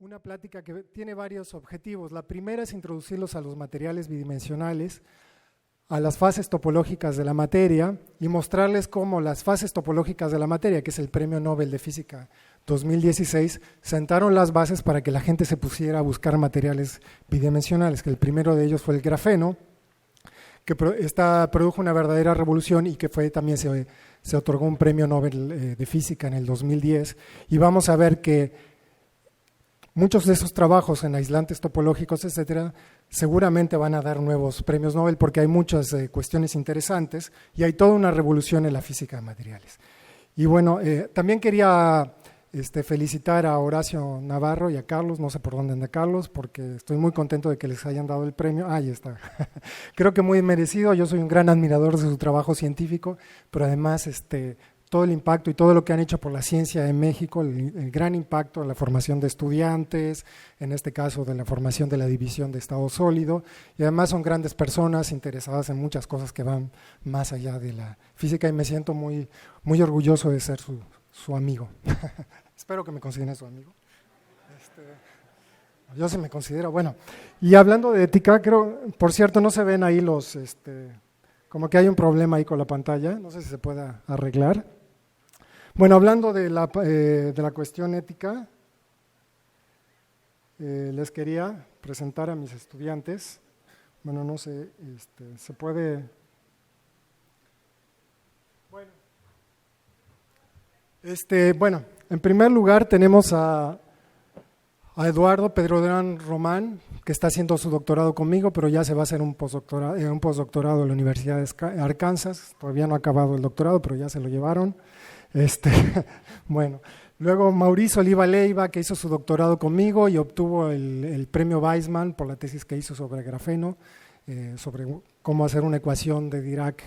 una plática que tiene varios objetivos. La primera es introducirlos a los materiales bidimensionales, a las fases topológicas de la materia y mostrarles cómo las fases topológicas de la materia, que es el Premio Nobel de Física 2016, sentaron las bases para que la gente se pusiera a buscar materiales bidimensionales, que el primero de ellos fue el grafeno, que produjo una verdadera revolución y que también se otorgó un Premio Nobel de Física en el 2010, y vamos a ver que muchos de esos trabajos en aislantes topológicos, etcétera, seguramente van a dar nuevos premios Nobel porque hay muchas cuestiones interesantes y hay toda una revolución en la física de materiales. Y bueno, también quería felicitar a Horacio Navarro y a Carlos, no sé por dónde anda Carlos, porque estoy muy contento de que les hayan dado el premio. Ahí está. Creo que muy merecido. Yo soy un gran admirador de su trabajo científico, pero además todo el impacto y todo lo que han hecho por la ciencia en México, el gran impacto en la formación de estudiantes, en este caso de la formación de la división de estado sólido, y además son grandes personas interesadas en muchas cosas que van más allá de la física, y me siento muy, muy orgulloso de ser su amigo. Espero que me consideren su amigo. Yo sí me considero, bueno. Y hablando de ética, creo, por cierto, no se ven ahí los, como que hay un problema ahí con la pantalla, no sé si se pueda arreglar. Bueno, hablando de la cuestión ética, les quería presentar a mis estudiantes. Bueno, no sé, se puede. Bueno, en primer lugar tenemos a Eduardo Pedrodán Román, que está haciendo su doctorado conmigo, pero ya se va a hacer un postdoctorado en la Universidad de Arkansas. Todavía no ha acabado el doctorado, pero ya se lo llevaron. Bueno, luego Mauricio Oliva Leiva, que hizo su doctorado conmigo y obtuvo el premio Weizmann por la tesis que hizo sobre grafeno, sobre cómo hacer una ecuación de Dirac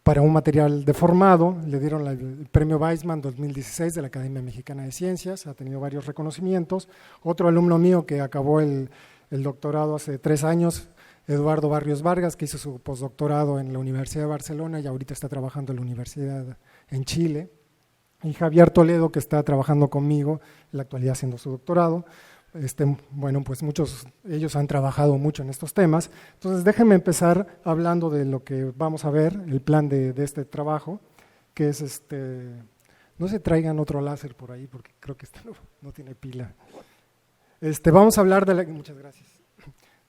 para un material deformado. Le dieron el premio Weizmann 2016 de la Academia Mexicana de Ciencias, ha tenido varios reconocimientos. Otro alumno mío que acabó el doctorado hace 3 años, Eduardo Barrios Vargas, que hizo su postdoctorado en la Universidad de Barcelona y ahorita está trabajando en la Universidad en Chile, y Javier Toledo, que está trabajando conmigo en la actualidad haciendo su doctorado. Bueno, pues ellos han trabajado mucho en estos temas. Entonces déjenme empezar hablando de lo que vamos a ver, el plan de este trabajo, que es no se traigan otro láser por ahí porque creo que no tiene pila. Vamos a hablar muchas gracias,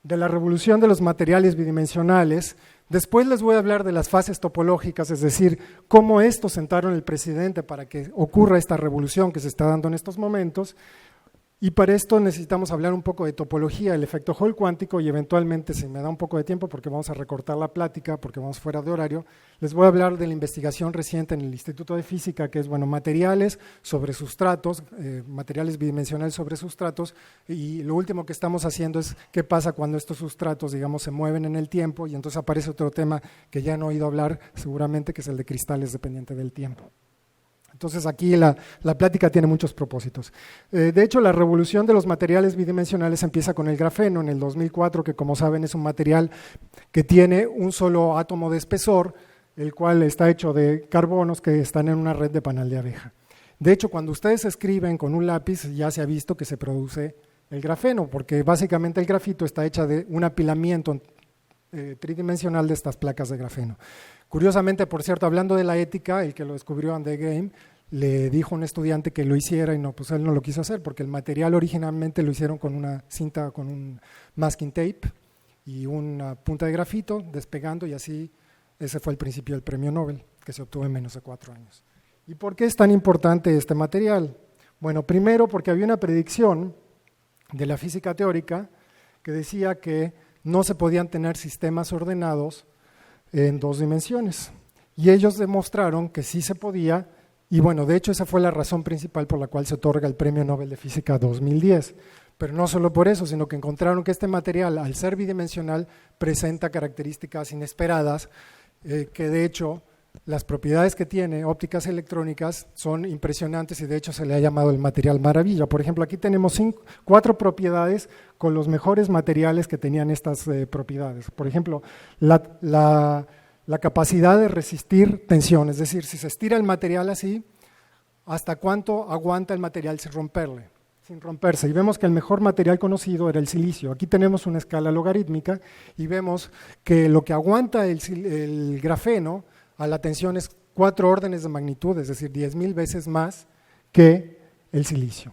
de la revolución de los materiales bidimensionales. Después les voy a hablar de las fases topológicas, es decir, cómo estos sentaron el precedente para que ocurra esta revolución que se está dando en estos momentos. Y para esto necesitamos hablar un poco de topología, el efecto Hall cuántico, y eventualmente, si me da un poco de tiempo, porque vamos a recortar la plática, porque vamos fuera de horario, les voy a hablar de la investigación reciente en el Instituto de Física, que es, bueno, materiales sobre sustratos, materiales bidimensionales sobre sustratos, y lo último que estamos haciendo es qué pasa cuando estos sustratos, digamos, se mueven en el tiempo, y entonces aparece otro tema que ya han oído hablar seguramente, que es el de cristales dependiente del tiempo. Entonces aquí la plática tiene muchos propósitos. De hecho, la revolución de los materiales bidimensionales empieza con el grafeno en el 2004, que como saben es un material que tiene un solo átomo de espesor, el cual está hecho de carbonos que están en una red de panal de abeja. De hecho, cuando ustedes escriben con un lápiz, ya se ha visto que se produce el grafeno, porque básicamente el grafito está hecho de un apilamiento tridimensional de estas placas de grafeno. Curiosamente, por cierto, hablando de la ética, el que lo descubrió, André Geim, le dijo a un estudiante que lo hiciera y no, pues él no lo quiso hacer porque el material originalmente lo hicieron con una cinta, con un masking tape y una punta de grafito despegando, y así ese fue el principio del premio Nobel, que se obtuvo en menos de 4 años. ¿Y por qué es tan importante este material? Bueno, primero porque había una predicción de la física teórica que decía que no se podían tener sistemas ordenados en 2 dimensiones, y ellos demostraron que sí se podía, y bueno, de hecho esa fue la razón principal por la cual se otorga el Premio Nobel de Física 2010, pero no solo por eso, sino que encontraron que este material, al ser bidimensional, presenta características inesperadas, que de hecho las propiedades que tiene, ópticas electrónicas, son impresionantes, y de hecho se le ha llamado el material maravilla. Por ejemplo, aquí tenemos 4 propiedades con los mejores materiales que tenían estas propiedades. Por ejemplo, la capacidad de resistir tensión, es decir, si se estira el material así, hasta cuánto aguanta el material sin romperse. Y vemos que el mejor material conocido era el silicio. Aquí tenemos una escala logarítmica y vemos que lo que aguanta el grafeno a la tensión es 4 órdenes de magnitud, es decir, 10.000 veces más que el silicio.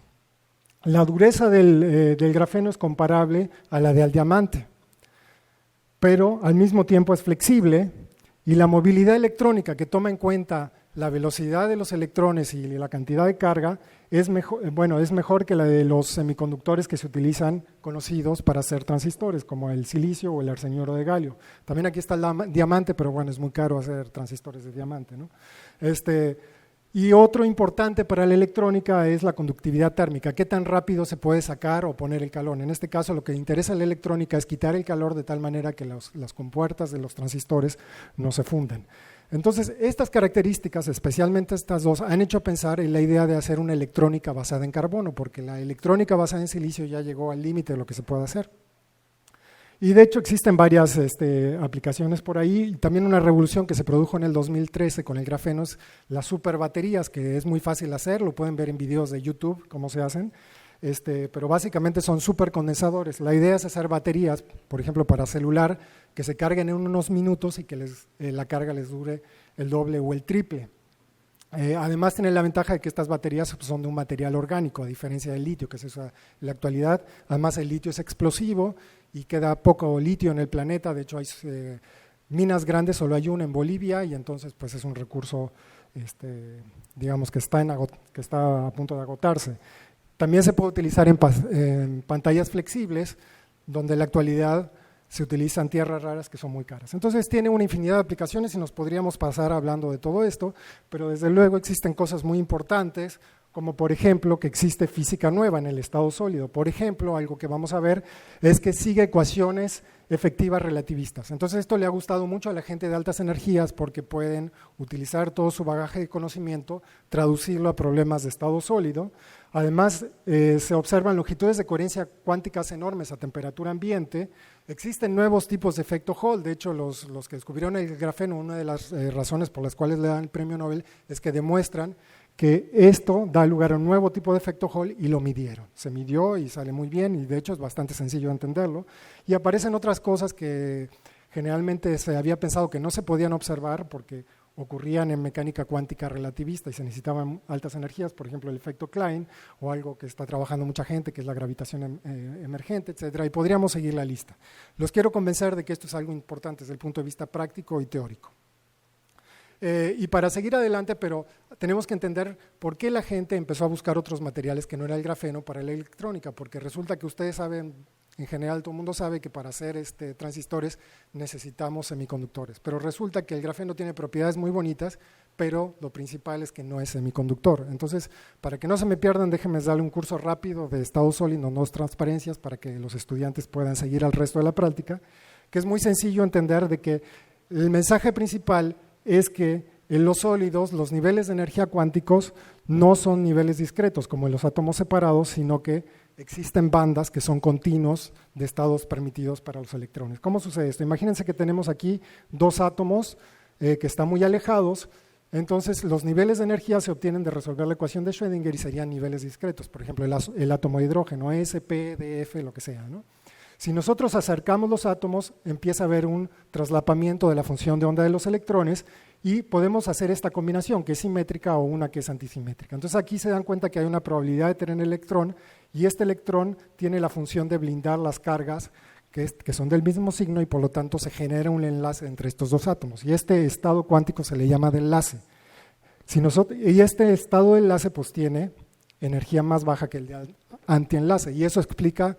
La dureza del grafeno es comparable a la del diamante, pero al mismo tiempo es flexible, y la movilidad electrónica, que toma en cuenta la velocidad de los electrones y la cantidad de carga, es mejor que la de los semiconductores que se utilizan conocidos para hacer transistores, como el silicio o el arseniuro de galio. También aquí está el diamante, pero bueno, es muy caro hacer transistores de diamante, ¿no? Y otro importante para la electrónica es la conductividad térmica, qué tan rápido se puede sacar o poner el calor. En este caso, lo que interesa a la electrónica es quitar el calor de tal manera que las compuertas de los transistores no se funden. Entonces, estas características, especialmente estas dos, han hecho pensar en la idea de hacer una electrónica basada en carbono, porque la electrónica basada en silicio ya llegó al límite de lo que se puede hacer. Y de hecho existen varias aplicaciones por ahí, y también una revolución que se produjo en el 2013 con el grafeno es las superbaterías, que es muy fácil hacer, lo pueden ver en videos de YouTube cómo se hacen, pero básicamente son supercondensadores. La idea es hacer baterías, por ejemplo para celular, que se carguen en unos minutos y que la carga les dure el doble o el triple. Además tiene la ventaja de que estas baterías son de un material orgánico, a diferencia del litio que se usa en la actualidad. Además el litio es explosivo y queda poco litio en el planeta, de hecho hay minas grandes, solo hay una en Bolivia, y entonces pues es un recurso digamos que está a punto de agotarse. También se puede utilizar en pantallas flexibles, donde en la actualidad se utilizan tierras raras que son muy caras. Entonces tiene una infinidad de aplicaciones y nos podríamos pasar hablando de todo esto, pero desde luego existen cosas muy importantes, como por ejemplo que existe física nueva en el estado sólido. Por ejemplo, algo que vamos a ver es que sigue ecuaciones efectivas relativistas. Entonces esto le ha gustado mucho a la gente de altas energías porque pueden utilizar todo su bagaje de conocimiento, traducirlo a problemas de estado sólido. Además, se observan longitudes de coherencia cuánticas enormes a temperatura ambiente. Existen nuevos tipos de efecto Hall. De hecho, los que descubrieron el grafeno, una de las razones por las cuales le dan el premio Nobel es que demuestran que esto da lugar a un nuevo tipo de efecto Hall y lo midieron. Se midió y sale muy bien, y de hecho es bastante sencillo entenderlo. Y aparecen otras cosas que generalmente se había pensado que no se podían observar porque ocurrían en mecánica cuántica relativista y se necesitaban altas energías, por ejemplo el efecto Klein, o algo que está trabajando mucha gente, que es la gravitación emergente, etcétera, y podríamos seguir la lista. Los quiero convencer de que esto es algo importante desde el punto de vista práctico y teórico. Y para seguir adelante, pero tenemos que entender por qué la gente empezó a buscar otros materiales que no era el grafeno para la electrónica, porque resulta que ustedes saben, en general todo el mundo sabe que para hacer transistores necesitamos semiconductores, pero resulta que el grafeno tiene propiedades muy bonitas, pero lo principal es que no es semiconductor. Entonces, para que no se me pierdan, déjenme darle un curso rápido de estado sólido, no transparencias, para que los estudiantes puedan seguir al resto de la práctica, que es muy sencillo entender de que el mensaje principal es que en los sólidos los niveles de energía cuánticos no son niveles discretos como en los átomos separados, sino que existen bandas que son continuos de estados permitidos para los electrones. ¿Cómo sucede esto? Imagínense que tenemos aquí dos átomos que están muy alejados, entonces los niveles de energía se obtienen de resolver la ecuación de Schrödinger y serían niveles discretos, por ejemplo el átomo de hidrógeno, S, P, D, F, lo que sea, ¿no? Si nosotros acercamos los átomos, empieza a haber un traslapamiento de la función de onda de los electrones y podemos hacer esta combinación, que es simétrica o una que es antisimétrica. Entonces aquí se dan cuenta que hay una probabilidad de tener un electrón y este electrón tiene la función de blindar las cargas que son del mismo signo y por lo tanto se genera un enlace entre estos dos átomos. Y este estado cuántico se le llama de enlace. Y este estado de enlace pues tiene energía más baja que el de antienlace y eso explica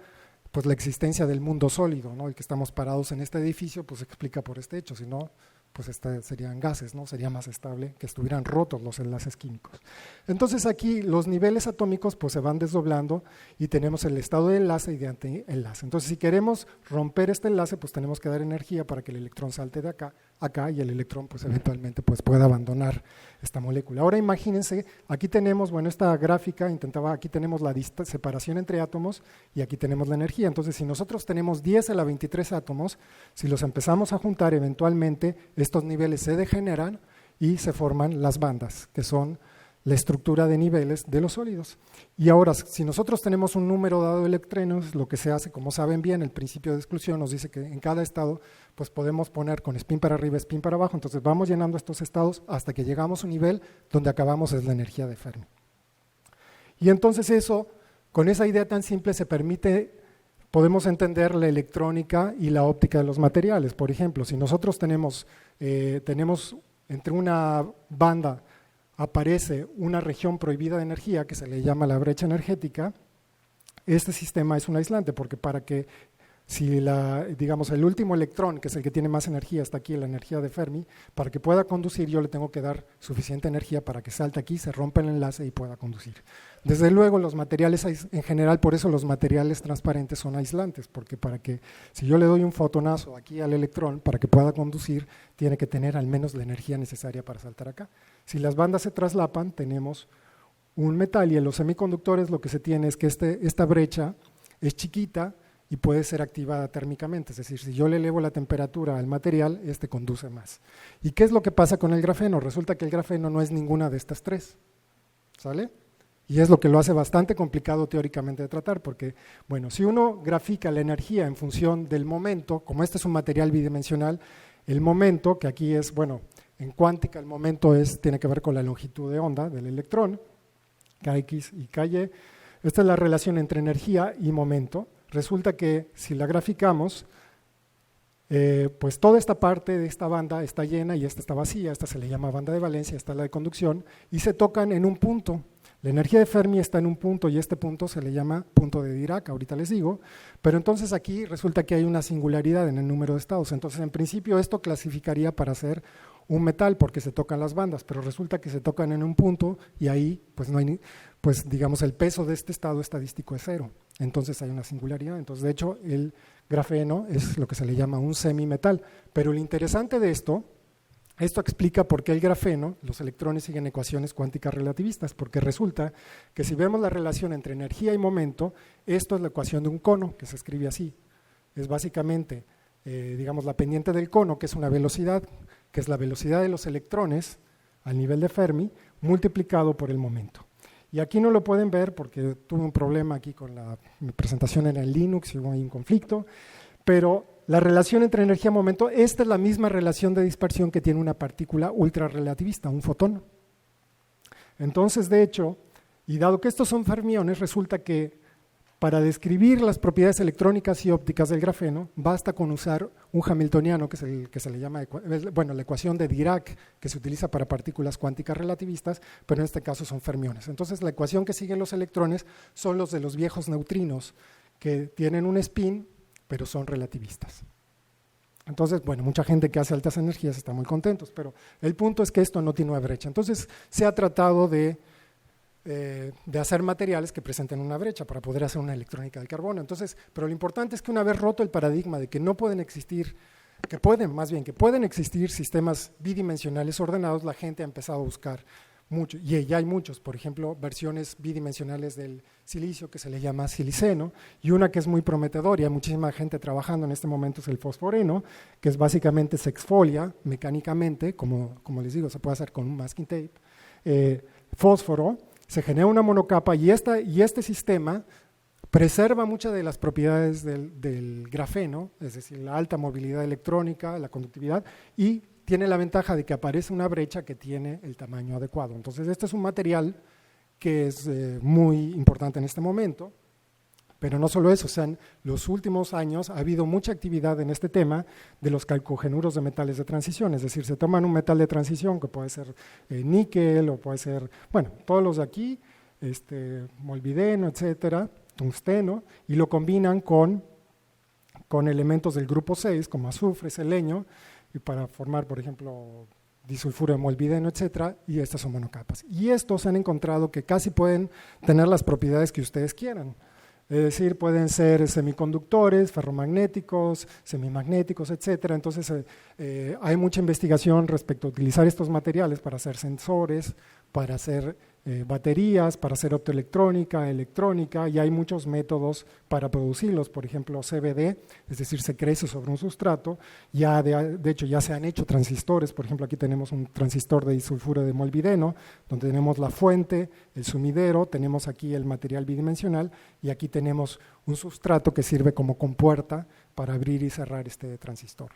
pues la existencia del mundo sólido, ¿no? El que estamos parados en este edificio, pues se explica por este hecho, si no, pues serían gases, ¿no? Sería más estable que estuvieran rotos los enlaces químicos. Entonces aquí los niveles atómicos pues se van desdoblando y tenemos el estado de enlace y de antienlace. Entonces si queremos romper este enlace, pues tenemos que dar energía para que el electrón salte de acá y el electrón pues eventualmente pues pueda abandonar esta molécula. Ahora imagínense, aquí tenemos, bueno, esta gráfica aquí tenemos la separación entre átomos y aquí tenemos la energía. Entonces si nosotros tenemos 10 a la 23 átomos, si los empezamos a juntar eventualmente estos niveles se degeneran y se forman las bandas, que son la estructura de niveles de los sólidos. Y ahora, si nosotros tenemos un número dado de electrones, lo que se hace, como saben bien, el principio de exclusión nos dice que en cada estado pues podemos poner con spin para arriba, spin para abajo, entonces vamos llenando estos estados hasta que llegamos a un nivel donde acabamos es la energía de Fermi. Y entonces eso, con esa idea tan simple se permite, podemos entender la electrónica y la óptica de los materiales. Por ejemplo, si nosotros tenemos entre una banda aparece una región prohibida de energía que se le llama la brecha energética, este sistema es un aislante porque para que si digamos el último electrón, que es el que tiene más energía, está aquí, la energía de Fermi, para que pueda conducir yo le tengo que dar suficiente energía para que salte aquí, se rompa el enlace y pueda conducir. Desde luego los materiales, en general, por eso los materiales transparentes son aislantes, porque si yo le doy un fotonazo aquí al electrón, para que pueda conducir, tiene que tener al menos la energía necesaria para saltar acá. Si las bandas se traslapan, tenemos un metal, y en los semiconductores lo que se tiene es que esta brecha es chiquita y puede ser activada térmicamente, es decir, si yo le elevo la temperatura al material, conduce más. ¿Y qué es lo que pasa con el grafeno? Resulta que el grafeno no es ninguna de estas tres, ¿sale? Y es lo que lo hace bastante complicado teóricamente de tratar, porque, bueno, si uno grafica la energía en función del momento, como este es un material bidimensional, el momento, que aquí es, bueno, en cuántica el momento tiene que ver con la longitud de onda del electrón, Kx y Ky. Esta es la relación entre energía y momento. Resulta que si la graficamos, pues toda esta parte de esta banda está llena y esta está vacía, esta se le llama banda de valencia, esta es la de conducción, y se tocan en un punto. La energía de Fermi está en un punto y este punto se le llama punto de Dirac, ahorita les digo, pero entonces aquí resulta que hay una singularidad en el número de estados, entonces en principio esto clasificaría para ser un metal porque se tocan las bandas, pero resulta que se tocan en un punto y ahí pues no hay, pues digamos el peso de este estado estadístico es cero, entonces hay una singularidad, entonces de hecho el grafeno es lo que se le llama un semimetal, pero lo interesante de esto explica por qué el grafeno, los electrones siguen ecuaciones cuánticas relativistas, porque resulta que si vemos la relación entre energía y momento, esto es la ecuación de un cono, que se escribe así, es básicamente, digamos, la pendiente del cono, que es una velocidad, que es la velocidad de los electrones al nivel de Fermi, multiplicado por el momento. Y aquí no lo pueden ver porque tuve un problema aquí con mi presentación en el Linux y hubo ahí un conflicto, pero la relación entre energía y momento, esta es la misma relación de dispersión que tiene una partícula ultrarrelativista, un fotón. Entonces, de hecho, y dado que estos son fermiones, resulta que para describir las propiedades electrónicas y ópticas del grafeno, basta con usar un hamiltoniano, que es el que se le llama, bueno, la ecuación de Dirac, que se utiliza para partículas cuánticas relativistas, pero en este caso son fermiones. Entonces, la ecuación que siguen los electrones son los de los viejos neutrinos, que tienen un spin, pero son relativistas. Entonces, bueno, mucha gente que hace altas energías está muy contentos, pero el punto es que esto no tiene una brecha. Entonces, se ha tratado de hacer materiales que presenten una brecha para poder hacer una electrónica de carbono. Entonces, pero lo importante es que una vez roto el paradigma de que no pueden existir, que pueden existir sistemas bidimensionales ordenados, la gente ha empezado a buscar mucho, y ya hay muchos, por ejemplo, versiones bidimensionales del silicio que se le llama siliceno, y una que es muy prometedora y hay muchísima gente trabajando en este momento es el fosforeno, que es básicamente se exfolia mecánicamente, como les digo, se puede hacer con un masking tape, fósforo, se genera una monocapa y este sistema preserva muchas de las propiedades del grafeno, es decir, la alta movilidad electrónica, la conductividad, y tiene la ventaja de que aparece una brecha que tiene el tamaño adecuado. Entonces, este es un material que es muy importante en este momento, pero no solo eso, o sea, en los últimos años ha habido mucha actividad en este tema de los calcogenuros de metales de transición, es decir, se toman un metal de transición que puede ser níquel o puede ser, bueno, todos los de aquí, molibdeno, etcétera, tungsteno, y lo combinan con elementos del grupo 6, como azufre, selenio, y para formar, por ejemplo, disulfuro de molibdeno, etcétera, y estas son monocapas. Y estos han encontrado que casi pueden tener las propiedades que ustedes quieran. Es decir, pueden ser semiconductores, ferromagnéticos, semimagnéticos, etcétera. Entonces, hay mucha investigación respecto a utilizar estos materiales para hacer sensores, para hacer baterías, para hacer optoelectrónica, electrónica, y hay muchos métodos para producirlos, por ejemplo CVD, es decir, se crece sobre un sustrato, ya de hecho ya se han hecho transistores, por ejemplo aquí tenemos un transistor de disulfuro de molibdeno, donde tenemos la fuente, el sumidero, tenemos aquí el material bidimensional, y aquí tenemos un sustrato que sirve como compuerta para abrir y cerrar este transistor.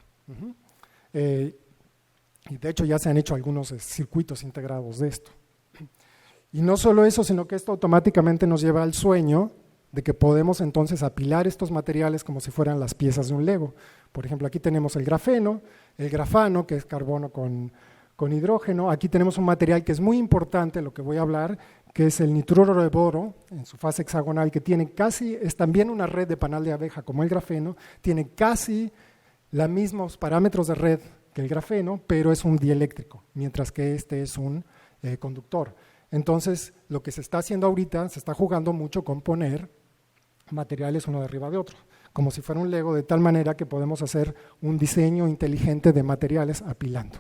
Y de hecho ya se han hecho algunos circuitos integrados de esto. Y no solo eso, sino que esto automáticamente nos lleva al sueño de que podemos entonces apilar estos materiales como si fueran las piezas de un Lego. Por ejemplo, aquí tenemos el grafeno, el grafano, que es carbono con hidrógeno. Aquí tenemos un material que es muy importante, lo que voy a hablar, que es el nitruro de boro, en su fase hexagonal, que tiene casi, es también una red de panal de abeja como el grafeno, tiene casi los mismos parámetros de red que el grafeno, pero es un dieléctrico, mientras que este es un conductor. Entonces, lo que se está haciendo ahorita, se está jugando mucho con poner materiales uno de arriba de otro, como si fuera un Lego, de tal manera que podemos hacer un diseño inteligente de materiales apilando.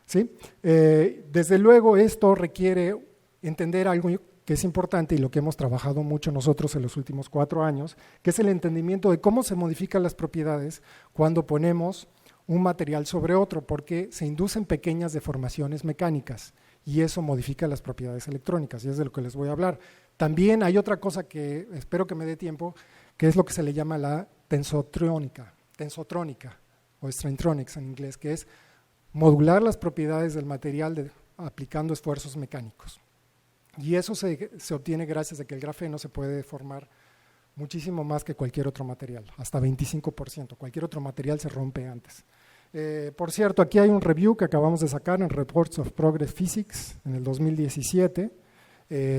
¿Sí? Desde luego, esto requiere entender algo que es importante y lo que hemos trabajado mucho nosotros en los últimos 4 años, que es el entendimiento de cómo se modifican las propiedades cuando ponemos un material sobre otro, porque se inducen pequeñas deformaciones mecánicas y eso modifica las propiedades electrónicas, y es de lo que les voy a hablar. También hay otra cosa que espero que me dé tiempo, que es lo que se le llama la tensotrónica o straintronics en inglés, que es modular las propiedades del material aplicando esfuerzos mecánicos. Y eso se obtiene gracias a que el grafeno se puede deformar muchísimo más que cualquier otro material, hasta 25%. Cualquier otro material se rompe antes. Por cierto, aquí hay un review que acabamos de sacar en Reports of Progress Physics en el 2017,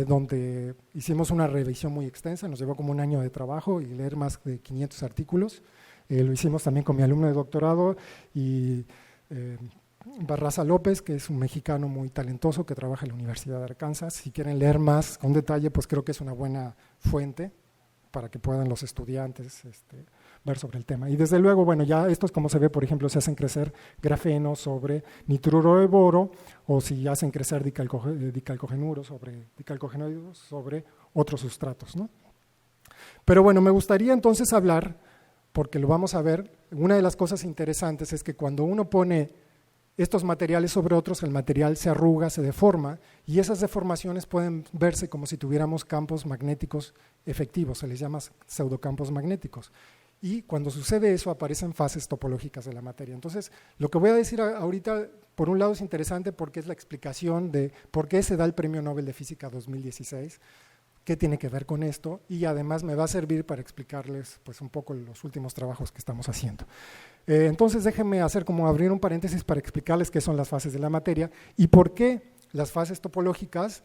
donde hicimos una revisión muy extensa, nos llevó como un año de trabajo y leer más de 500 artículos. Lo hicimos también con mi alumno de doctorado y Barraza López, que es un mexicano muy talentoso que trabaja en la Universidad de Arkansas. Si quieren leer más con detalle, pues creo que es una buena fuente para que puedan los estudiantes ver sobre el tema. Y desde luego, bueno, ya esto es como se ve, por ejemplo, se hacen crecer grafeno sobre nitruro de boro, o si hacen crecer dicalcogenoides sobre otros sustratos, ¿no? Pero bueno, me gustaría entonces hablar, porque lo vamos a ver, una de las cosas interesantes es que cuando uno pone estos materiales sobre otros, el material se arruga, se deforma, y esas deformaciones pueden verse como si tuviéramos campos magnéticos efectivos, se les llama pseudocampos magnéticos. Y cuando sucede eso, aparecen fases topológicas de la materia. Entonces, lo que voy a decir ahorita, por un lado es interesante porque es la explicación de por qué se da el Premio Nobel de Física 2016, qué tiene que ver con esto, y además me va a servir para explicarles pues, un poco los últimos trabajos que estamos haciendo. Entonces déjenme hacer como abrir un paréntesis para explicarles qué son las fases de la materia y por qué las fases topológicas,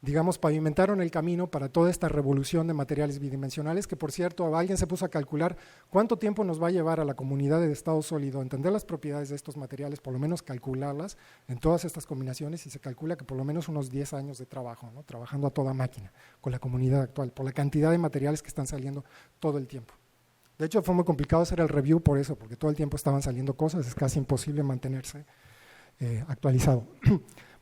digamos, pavimentaron el camino para toda esta revolución de materiales bidimensionales, que por cierto, alguien se puso a calcular cuánto tiempo nos va a llevar a la comunidad de estado sólido entender las propiedades de estos materiales, por lo menos calcularlas en todas estas combinaciones, y se calcula que por lo menos unos 10 años de trabajo, ¿no? Trabajando a toda máquina con la comunidad actual, por la cantidad de materiales que están saliendo todo el tiempo. De hecho, fue muy complicado hacer el review por eso, porque todo el tiempo estaban saliendo cosas, es casi imposible mantenerse actualizado.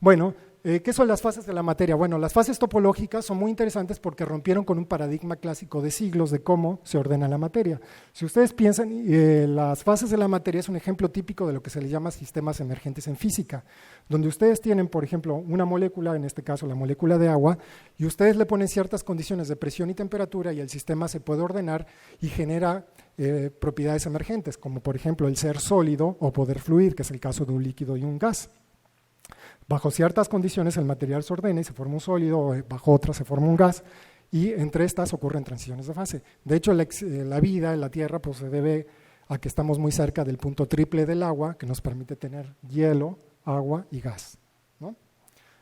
Bueno, ¿qué son las fases de la materia? Bueno, las fases topológicas son muy interesantes porque rompieron con un paradigma clásico de siglos de cómo se ordena la materia. Si ustedes piensan, las fases de la materia es un ejemplo típico de lo que se le llama sistemas emergentes en física, donde ustedes tienen, por ejemplo, una molécula, en este caso la molécula de agua, y ustedes le ponen ciertas condiciones de presión y temperatura y el sistema se puede ordenar y genera propiedades emergentes, como por ejemplo el ser sólido o poder fluir, que es el caso de un líquido y un gas. Bajo ciertas condiciones el material se ordena y se forma un sólido, o bajo otras se forma un gas, y entre estas ocurren transiciones de fase. De hecho, la vida en la Tierra pues, se debe a que estamos muy cerca del punto triple del agua, que nos permite tener hielo, agua y gas, ¿no?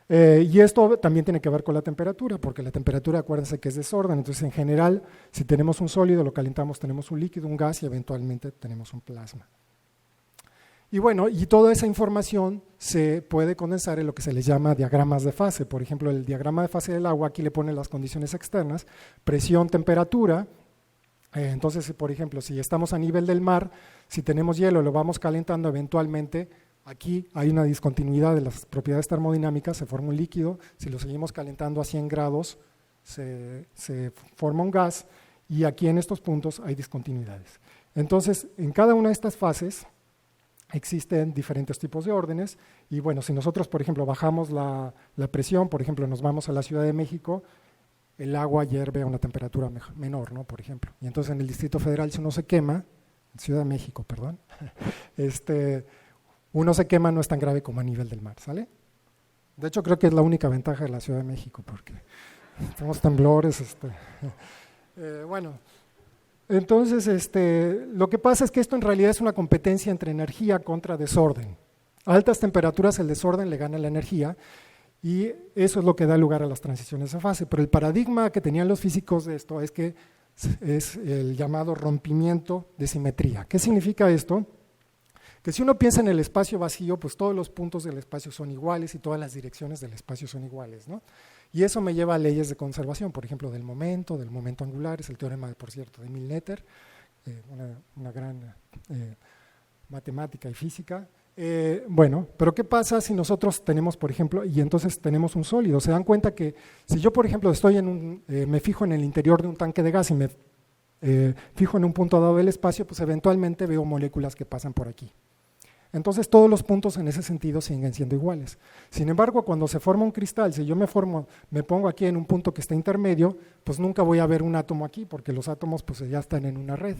Y esto también tiene que ver con la temperatura, porque la temperatura, acuérdense que es desorden, entonces en general, si tenemos un sólido, lo calentamos, tenemos un líquido, un gas y eventualmente tenemos un plasma. Y bueno, y toda esa información se puede condensar en lo que se les llama diagramas de fase. Por ejemplo, el diagrama de fase del agua, aquí le ponen las condiciones externas, presión, temperatura. Entonces, por ejemplo, si estamos a nivel del mar, si tenemos hielo, lo vamos calentando, eventualmente Aquí hay una discontinuidad de las propiedades termodinámicas, se forma un líquido, si lo seguimos calentando a 100 grados se forma un gas, y aquí en estos puntos hay discontinuidades. Entonces, en cada una de estas fases existen diferentes tipos de órdenes, y bueno, si nosotros, por ejemplo, bajamos la presión, por ejemplo, nos vamos a la Ciudad de México, el agua hierve a una temperatura menor, ¿no? Por ejemplo. Y entonces en el Distrito Federal, si uno se quema, en Ciudad de México, perdón, uno se quema, no es tan grave como a nivel del mar, ¿sale? De hecho, creo que es la única ventaja de la Ciudad de México, porque tenemos temblores. Bueno, entonces lo que pasa es que esto en realidad es una competencia entre energía contra desorden. A altas temperaturas el desorden le gana la energía, y eso es lo que da lugar a las transiciones de fase. Pero el paradigma que tenían los físicos de esto es que es el llamado rompimiento de simetría. ¿Qué significa esto? Que si uno piensa en el espacio vacío, pues todos los puntos del espacio son iguales y todas las direcciones del espacio son iguales, ¿no? Y eso me lleva a leyes de conservación, por ejemplo, del momento angular, es el teorema, por cierto, de Milne-Netter, una gran matemática y física. Bueno, pero ¿qué pasa si nosotros tenemos, por ejemplo, y entonces tenemos un sólido? Se dan cuenta que si yo, por ejemplo, me fijo en el interior de un tanque de gas y me fijo en un punto dado del espacio, pues eventualmente veo moléculas que pasan por aquí. Entonces todos los puntos en ese sentido siguen siendo iguales. Sin embargo, cuando se forma un cristal, si yo me pongo aquí en un punto que está intermedio, pues nunca voy a ver un átomo aquí, porque los átomos pues ya están en una red,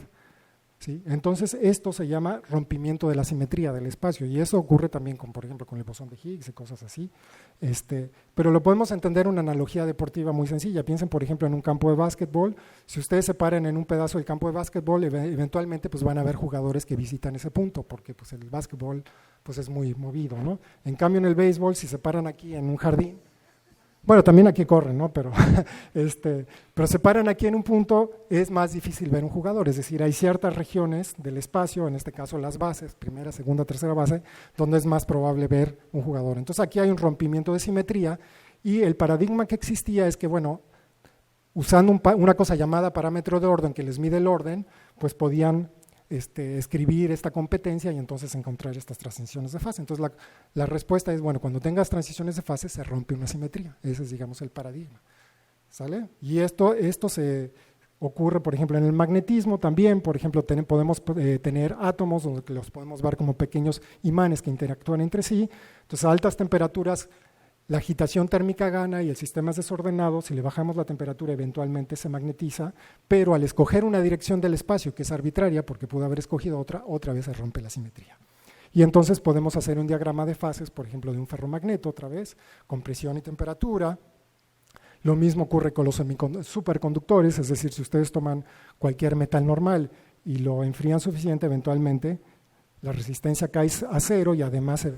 ¿sí? Entonces esto se llama rompimiento de la simetría del espacio, y eso ocurre también con, por ejemplo, con el bosón de Higgs y cosas así. Pero lo podemos entender en una analogía deportiva muy sencilla. Piensen, por ejemplo, en un campo de básquetbol. Si ustedes se paran en un pedazo del campo de básquetbol, eventualmente pues van a haber jugadores que visitan ese punto, porque pues el básquetbol pues es muy movido, ¿no? En cambio, en el béisbol, si se paran aquí en un jardín, bueno, también aquí corren, ¿no? Pero se paran aquí en un punto, es más difícil ver un jugador. Es decir, hay ciertas regiones del espacio, en este caso las bases, primera, segunda, tercera base, donde es más probable ver un jugador. Entonces aquí hay un rompimiento de simetría, y el paradigma que existía es que, bueno, usando una cosa llamada parámetro de orden que les mide el orden, pues podían escribir esta competencia y entonces encontrar estas transiciones de fase. Entonces la respuesta es, bueno, cuando tengas transiciones de fase se rompe una simetría. Ese es, digamos, el paradigma, ¿sale? Y esto se ocurre, por ejemplo, en el magnetismo también. Por ejemplo, podemos tener átomos donde los podemos ver como pequeños imanes que interactúan entre sí. Entonces a altas temperaturas la agitación térmica gana y el sistema es desordenado. Si le bajamos la temperatura eventualmente se magnetiza, pero al escoger una dirección del espacio que es arbitraria, porque pudo haber escogido otra vez se rompe la simetría. Y entonces podemos hacer un diagrama de fases, por ejemplo, de un ferromagneto, otra vez, con presión y temperatura. Lo mismo ocurre con los superconductores, es decir, si ustedes toman cualquier metal normal y lo enfrían suficiente, eventualmente la resistencia cae a cero, y además se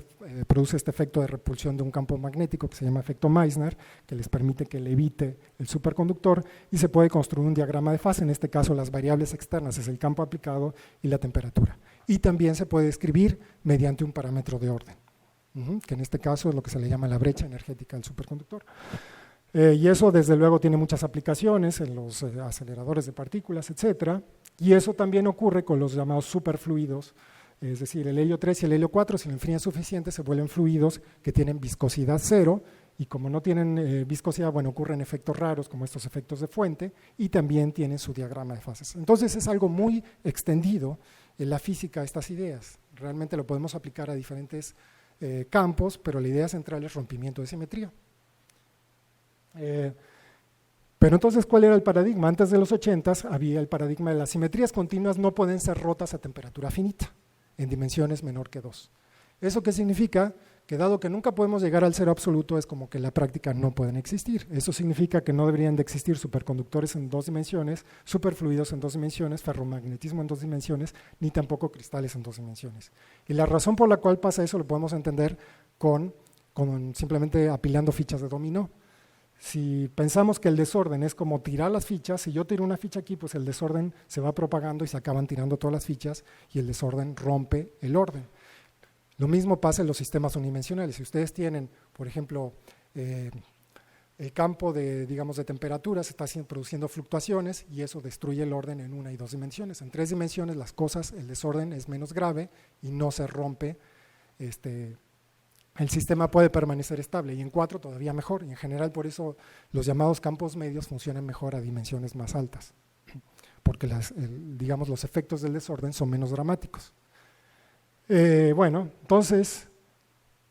produce este efecto de repulsión de un campo magnético que se llama efecto Meissner, que les permite que levite el superconductor, y se puede construir un diagrama de fase. En este caso las variables externas es el campo aplicado y la temperatura. Y también se puede escribir mediante un parámetro de orden, que en este caso es lo que se le llama la brecha energética del superconductor. Y eso desde luego tiene muchas aplicaciones en los aceleradores de partículas, etcétera. Y eso también ocurre con los llamados superfluidos. Es decir, el helio 3 y el helio 4, si lo enfrían suficiente, se vuelven fluidos que tienen viscosidad cero, y como no tienen viscosidad, bueno, ocurren efectos raros como estos efectos de fuente, y también tienen su diagrama de fases. Entonces es algo muy extendido en la física, estas ideas. Realmente lo podemos aplicar a diferentes campos, pero la idea central es rompimiento de simetría. Pero entonces, ¿cuál era el paradigma? Antes de los 80s había el paradigma de las simetrías continuas no pueden ser rotas a temperatura finita, en dimensiones menor que 2. ¿Eso qué significa? Que dado que nunca podemos llegar al cero absoluto, es como que en la práctica no pueden existir. Eso significa que no deberían de existir superconductores en 2 dimensiones, superfluidos en 2 dimensiones, ferromagnetismo en 2 dimensiones, ni tampoco cristales en 2 dimensiones. Y la razón por la cual pasa eso lo podemos entender con simplemente apilando fichas de dominó. Si pensamos que el desorden es como tirar las fichas, si yo tiro una ficha aquí, pues el desorden se va propagando y se acaban tirando todas las fichas y el desorden rompe el orden. Lo mismo pasa en los sistemas unidimensionales. Si ustedes tienen, por ejemplo, el campo de temperatura, se está produciendo fluctuaciones y eso destruye el orden en 1 y 2 dimensiones. En 3 dimensiones las cosas, el desorden es menos grave y no se rompe el sistema puede permanecer estable, y en 4 todavía mejor, y en general por eso los llamados campos medios funcionan mejor a dimensiones más altas, porque digamos, los efectos del desorden son menos dramáticos. Bueno, entonces,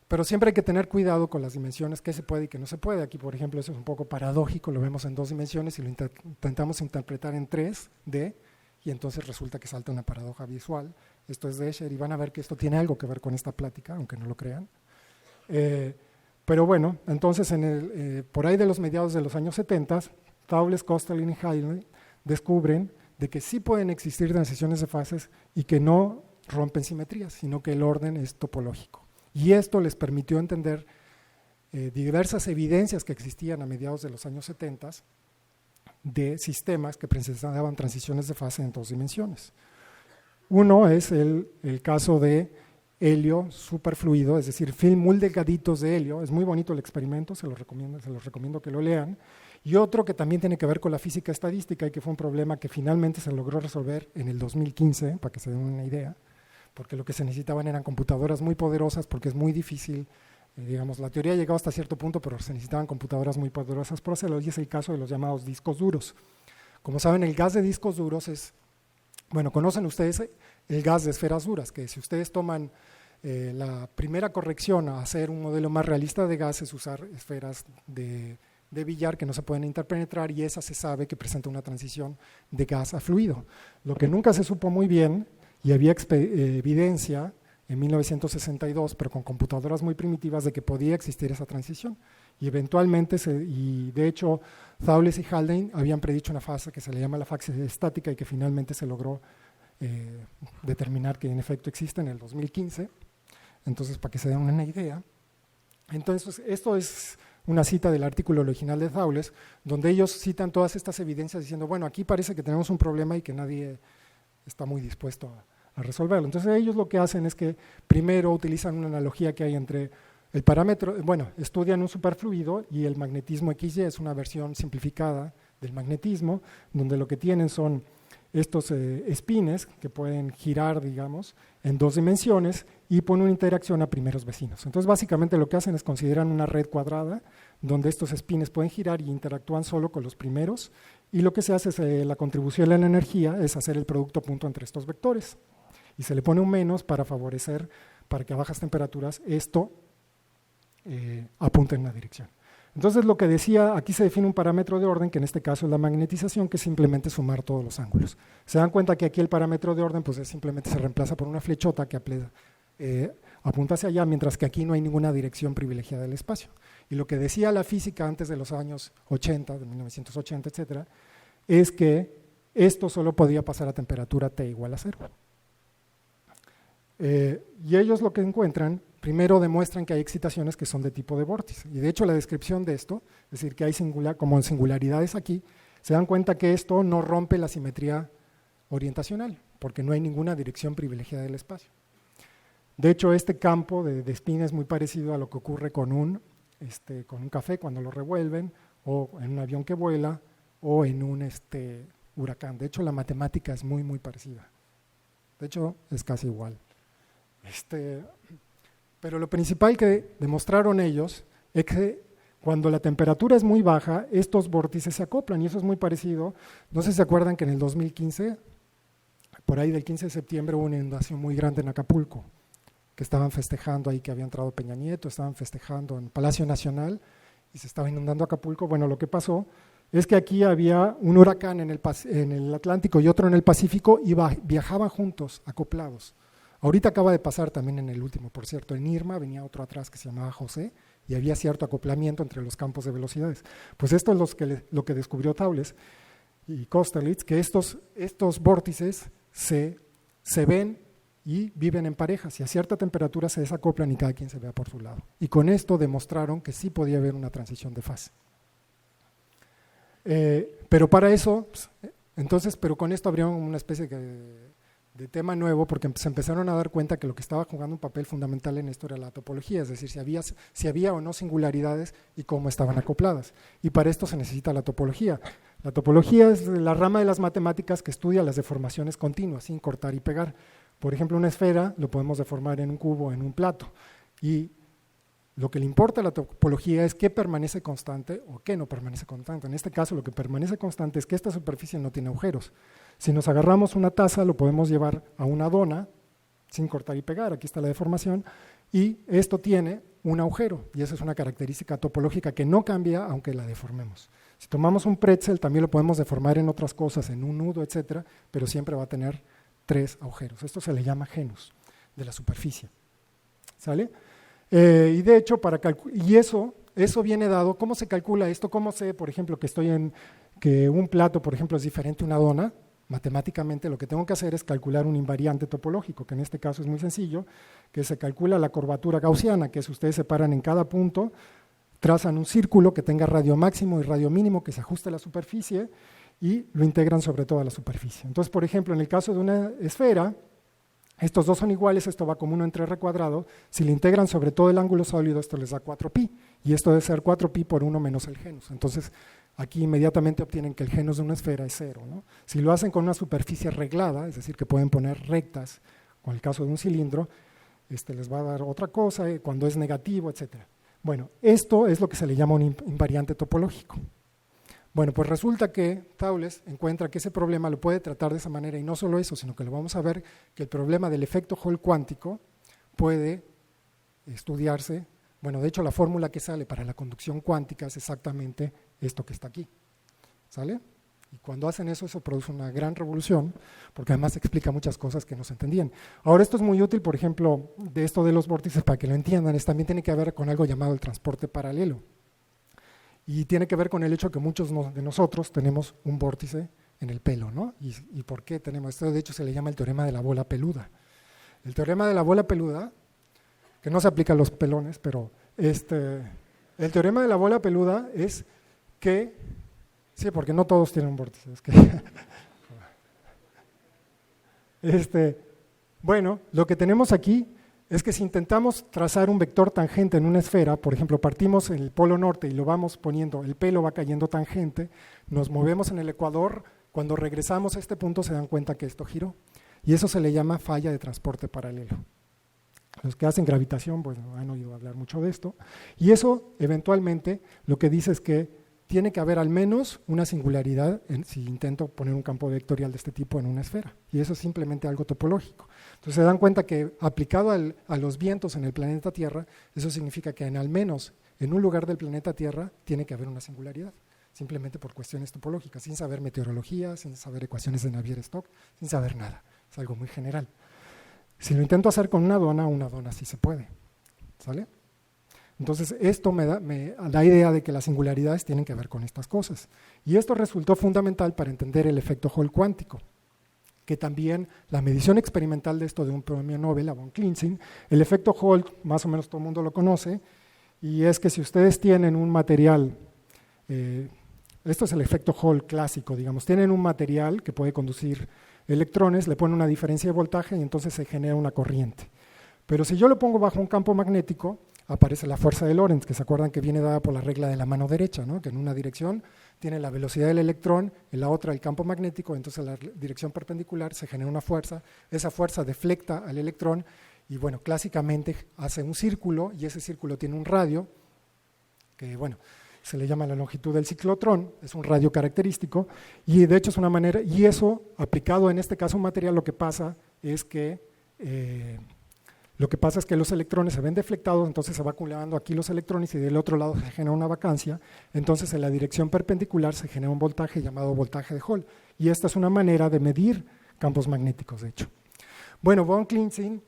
pero siempre hay que tener cuidado con las dimensiones, qué se puede y qué no se puede. Aquí, por ejemplo, eso es un poco paradójico, lo vemos en 2 dimensiones y lo intentamos interpretar en 3D, y entonces resulta que salta una paradoja visual. Esto es de Escher, y van a ver que esto tiene algo que ver con esta plática, aunque no lo crean. Pero bueno, entonces por ahí de los mediados de los años 70, Thouless, Kostelin y Haldane descubren de que sí pueden existir transiciones de fases y que no rompen simetrías, sino que el orden es topológico. Y esto les permitió entender diversas evidencias que existían a mediados de los años 70 de sistemas que presentaban transiciones de fase en 2 dimensiones. Uno es el caso de helio superfluido, es decir, film muy delgaditos de helio. Es muy bonito el experimento, se los recomiendo que lo lean. Y otro que también tiene que ver con la física estadística y que fue un problema que finalmente se logró resolver en el 2015, para que se den una idea, porque lo que se necesitaban eran computadoras muy poderosas, porque es muy difícil, digamos, la teoría ha llegado hasta cierto punto, pero se necesitaban computadoras muy poderosas para hacerlo, y es el caso de los llamados discos duros. Como saben, el gas de discos duros es, bueno, conocen ustedes el gas de esferas duras, que si ustedes toman la primera corrección a hacer un modelo más realista de gas es usar esferas de billar que no se pueden interpenetrar, y esa se sabe que presenta una transición de gas a fluido. Lo que nunca se supo muy bien, y había evidencia en 1962, pero con computadoras muy primitivas, de que podía existir esa transición. Y eventualmente, y de hecho, Thouless y Haldane habían predicho una fase que se le llama la fase estática y que finalmente se logró determinar que en efecto existe en el 2015. Entonces, para que se den una idea. Entonces, esto es una cita del artículo original de Thouless, donde ellos citan todas estas evidencias diciendo, bueno, aquí parece que tenemos un problema y que nadie está muy dispuesto a resolverlo. Entonces ellos lo que hacen es que primero utilizan una analogía que hay entre el parámetro, bueno, estudian un superfluido y el magnetismo XY, es una versión simplificada del magnetismo, donde lo que tienen son estos espines que pueden girar, digamos, en 2 dimensiones y ponen una interacción a primeros vecinos. Entonces básicamente lo que hacen es consideran una red cuadrada donde estos espines pueden girar y interactúan solo con los primeros, y lo que se hace es la contribución a la energía es hacer el producto punto entre estos vectores, y se le pone un menos para favorecer, para que a bajas temperaturas esto apunte en una dirección. Entonces lo que decía, aquí se define un parámetro de orden, que en este caso es la magnetización, que es simplemente sumar todos los ángulos. Se dan cuenta que aquí el parámetro de orden pues simplemente se reemplaza por una flechota que apunta hacia allá, mientras que aquí no hay ninguna dirección privilegiada del espacio. Y lo que decía la física antes de los años 80, de 1980, etcétera, es que esto solo podía pasar a temperatura T igual a 0. Y ellos lo que encuentran, primero demuestran que hay excitaciones que son de tipo de vórtice, y de hecho la descripción de esto, es decir, que hay como singularidades aquí, se dan cuenta que esto no rompe la simetría orientacional, porque no hay ninguna dirección privilegiada del espacio. De hecho, este campo de spin es muy parecido a lo que ocurre con un café cuando lo revuelven, o en un avión que vuela, o en un huracán. De hecho, la matemática es muy, muy parecida. De hecho, es casi igual. Pero lo principal que demostraron ellos es que cuando la temperatura es muy baja, estos vórtices se acoplan, y eso es muy parecido. No sé si se acuerdan que en el 2015, por ahí del 15 de septiembre, hubo una inundación muy grande en Acapulco, que estaban festejando ahí que había entrado Peña Nieto, estaban festejando en Palacio Nacional y se estaba inundando Acapulco. Bueno, lo que pasó es que aquí había un huracán en el Atlántico y otro en el Pacífico, y viajaban juntos, acoplados. Ahorita acaba de pasar también en el último, por cierto, en Irma venía otro atrás que se llamaba José, y había cierto acoplamiento entre los campos de velocidades. Pues esto es lo que descubrió Thouless y Kosterlitz, que estos vórtices se ven y viven en parejas, y a cierta temperatura se desacoplan y cada quien se vea por su lado. Y con esto demostraron que sí podía haber una transición de fase. Pero para eso, pero con esto abrieron una especie de tema nuevo, porque se empezaron a dar cuenta que lo que estaba jugando un papel fundamental en esto era la topología, es decir, si había o no singularidades y cómo estaban acopladas. Y para esto se necesita la topología. La topología es la rama de las matemáticas que estudia las deformaciones continuas, sin cortar y pegar. Por ejemplo, una esfera lo podemos deformar en un cubo o en un plato. Y lo que le importa a la topología es qué permanece constante o qué no permanece constante. En este caso, lo que permanece constante es que esta superficie no tiene agujeros. Si nos agarramos una taza, lo podemos llevar a una dona sin cortar y pegar. Aquí está la deformación. Y esto tiene un agujero, y esa es una característica topológica que no cambia aunque la deformemos. Si tomamos un pretzel, también lo podemos deformar en otras cosas, en un nudo, etcétera, pero siempre va a tener 3 agujeros. Esto se le llama genus de la superficie. ¿Sale? Y de hecho, eso viene dado. ¿Cómo se calcula esto? ¿Cómo sé, por ejemplo, que un plato, por ejemplo, es diferente a una dona? Matemáticamente lo que tengo que hacer es calcular un invariante topológico, que en este caso es muy sencillo, que se calcula la curvatura gaussiana, que es ustedes separan en cada punto, trazan un círculo que tenga radio máximo y radio mínimo, que se ajuste a la superficie y lo integran sobre toda la superficie. Entonces, por ejemplo, en el caso de una esfera, estos dos son iguales, esto va como 1 entre r cuadrado, si le integran sobre todo el ángulo sólido, esto les da 4pi, y esto debe ser 4pi por 1 menos el genus. Entonces, aquí inmediatamente obtienen que el genus de una esfera es 0, ¿no? Si lo hacen con una superficie reglada, es decir, que pueden poner rectas, con el caso de un cilindro, les va a dar otra cosa, cuando es negativo, etc. Bueno, esto es lo que se le llama un invariante topológico. Bueno, pues resulta que Thouless encuentra que ese problema lo puede tratar de esa manera, y no solo eso, sino que lo vamos a ver, que el problema del efecto Hall cuántico puede estudiarse. Bueno, de hecho la fórmula que sale para la conducción cuántica es exactamente esto que está aquí, ¿sale? Y cuando hacen eso, eso produce una gran revolución, porque además explica muchas cosas que no se entendían. Ahora, esto es muy útil, por ejemplo, de esto de los vórtices, para que lo entiendan, también tiene que ver con algo llamado el transporte paralelo. Y tiene que ver con el hecho que muchos de nosotros tenemos un vórtice en el pelo, ¿no? ¿Y por qué tenemos esto? De hecho, se le llama el teorema de la bola peluda. El teorema de la bola peluda, que no se aplica a los pelones, pero el teorema de la bola peluda es que, sí, porque no todos tienen un vórtice, es que bueno, lo que tenemos aquí es que si intentamos trazar un vector tangente en una esfera, por ejemplo, partimos en el polo norte y lo vamos poniendo, el pelo va cayendo tangente, nos movemos en el ecuador, cuando regresamos a este punto se dan cuenta que esto giró, y eso se le llama falla de transporte paralelo. Los que hacen gravitación pues han oído hablar mucho de esto, y eso eventualmente lo que dice es que tiene que haber al menos una singularidad si intento poner un campo vectorial de este tipo en una esfera, y eso es simplemente algo topológico. Entonces se dan cuenta que aplicado a los vientos en el planeta Tierra, eso significa que al menos en un lugar del planeta Tierra tiene que haber una singularidad, simplemente por cuestiones topológicas, sin saber meteorología, sin saber ecuaciones de Navier-Stokes, sin saber nada, es algo muy general. Si lo intento hacer con una dona sí se puede, ¿sale? Entonces esto me da idea de que las singularidades tienen que ver con estas cosas. Y esto resultó fundamental para entender el efecto Hall cuántico, que también la medición experimental de esto de un premio Nobel, a von Clensing, el efecto Hall, más o menos todo el mundo lo conoce, y es que si ustedes tienen un material, esto es el efecto Hall clásico, digamos, tienen un material que puede conducir electrones, le ponen una diferencia de voltaje y entonces se genera una corriente. Pero si yo lo pongo bajo un campo magnético, aparece la fuerza de Lorentz, que se acuerdan que viene dada por la regla de la mano derecha, ¿no? Que en una dirección tiene la velocidad del electrón, en la otra el campo magnético, entonces en la dirección perpendicular se genera una fuerza, esa fuerza deflecta al electrón y bueno, clásicamente hace un círculo y ese círculo tiene un radio, que bueno, se le llama la longitud del ciclotrón, es un radio característico y de hecho es una manera, y eso aplicado en este caso a un material, lo que pasa es que los electrones se ven deflectados, entonces se va acumulando aquí los electrones y del otro lado se genera una vacancia, entonces en la dirección perpendicular se genera un voltaje llamado voltaje de Hall, y esta es una manera de medir campos magnéticos, de hecho. Bueno, von Clensing,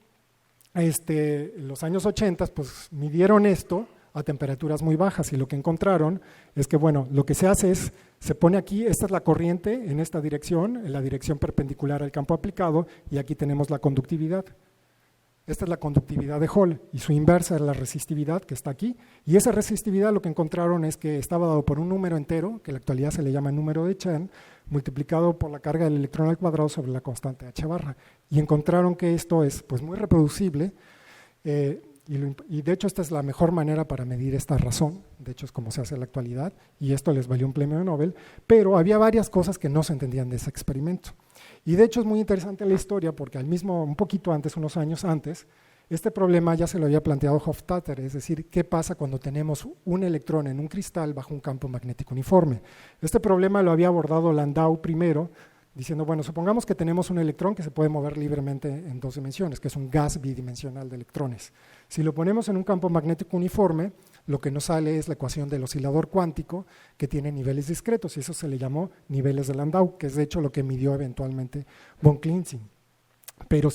en los años 80, pues midieron esto a temperaturas muy bajas y lo que encontraron es que, bueno, lo que se hace es, se pone aquí, esta es la corriente en esta dirección, en la dirección perpendicular al campo aplicado, y aquí tenemos la conductividad. Esta es la conductividad de Hall y su inversa es la resistividad que está aquí, y esa resistividad lo que encontraron es que estaba dado por un número entero, que en la actualidad se le llama número de Chen, multiplicado por la carga del electrón al cuadrado sobre la constante h barra, y encontraron que esto es pues muy reproducible. y de hecho esta es la mejor manera para medir esta razón, de hecho es como se hace en la actualidad, y esto les valió un premio Nobel, pero había varias cosas que no se entendían de ese experimento. Y de hecho es muy interesante la historia porque un poquito antes, unos años antes, este problema ya se lo había planteado Hofstadter, es decir, ¿qué pasa cuando tenemos un electrón en un cristal bajo un campo magnético uniforme? Este problema lo había abordado Landau primero, diciendo, bueno, supongamos que tenemos un electrón que se puede mover libremente en 2 dimensiones, que es un gas bidimensional de electrones. Si lo ponemos en un campo magnético uniforme, lo que nos sale es la ecuación del oscilador cuántico que tiene niveles discretos, y eso se le llamó niveles de Landau, que es de hecho lo que midió eventualmente von Clensing. Pero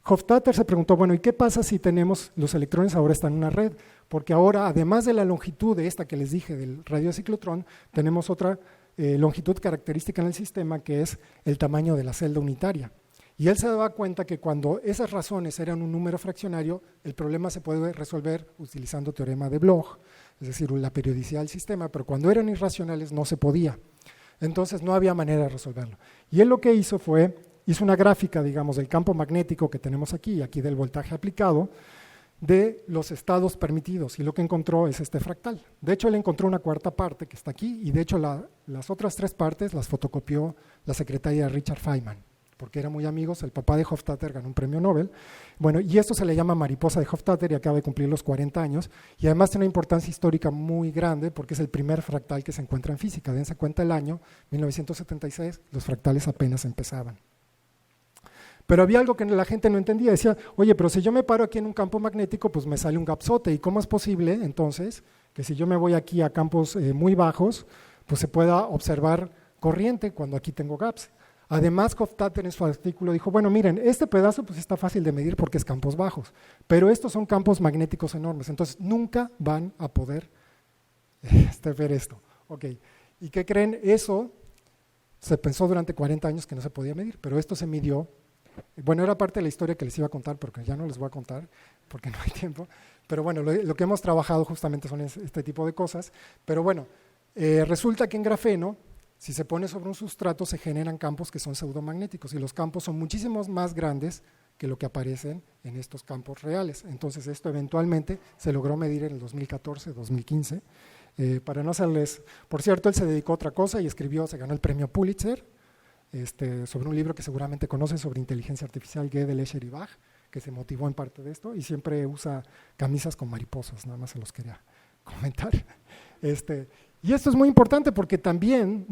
Hofstadter se preguntó, bueno, ¿y qué pasa si tenemos los electrones ahora están en una red? Porque ahora, además de la longitud de esta que les dije del radiociclotrón, tenemos otra longitud característica en el sistema que es el tamaño de la celda unitaria. Y él se daba cuenta que cuando esas razones eran un número fraccionario, el problema se puede resolver utilizando teorema de Bloch, es decir, la periodicidad del sistema, pero cuando eran irracionales no se podía. Entonces no había manera de resolverlo. Y él lo que hizo hizo una gráfica, digamos, del campo magnético que tenemos aquí del voltaje aplicado, de los estados permitidos, y lo que encontró es este fractal. De hecho, él encontró una cuarta parte que está aquí, y de hecho las otras 3 partes las fotocopió la secretaria Richard Feynman, porque eran muy amigos. El papá de Hofstadter ganó un premio Nobel. Bueno, y esto se le llama mariposa de Hofstadter y acaba de cumplir los 40 años, y además tiene una importancia histórica muy grande porque es el primer fractal que se encuentra en física. Dense cuenta el año, 1976, los fractales apenas empezaban. Pero había algo que la gente no entendía, decía, oye, pero si yo me paro aquí en un campo magnético, pues me sale un gapsote, ¿y cómo es posible entonces que si yo me voy aquí a campos muy bajos, pues se pueda observar corriente cuando aquí tengo gaps? Además, Hofstadter en su artículo dijo, bueno, miren, este pedazo pues está fácil de medir porque es campos bajos, pero estos son campos magnéticos enormes, entonces nunca van a poder ver esto. Okay. ¿Y qué creen? Eso se pensó durante 40 años que no se podía medir, pero esto se midió. Bueno, era parte de la historia que les iba a contar, porque ya no les voy a contar, porque no hay tiempo. Pero bueno, lo que hemos trabajado justamente son este tipo de cosas. Pero bueno, resulta que en grafeno, si se pone sobre un sustrato, se generan campos que son pseudomagnéticos, y los campos son muchísimos más grandes que lo que aparecen en estos campos reales. Entonces, esto eventualmente se logró medir en el 2014, 2015. Para no hacerles… Por cierto, él se dedicó a otra cosa y se ganó el premio Pulitzer, sobre un libro que seguramente conocen sobre inteligencia artificial, Gödel, Escher y Bach, que se motivó en parte de esto, y siempre usa camisas con mariposas, nada más se los quería comentar. Y esto es muy importante porque también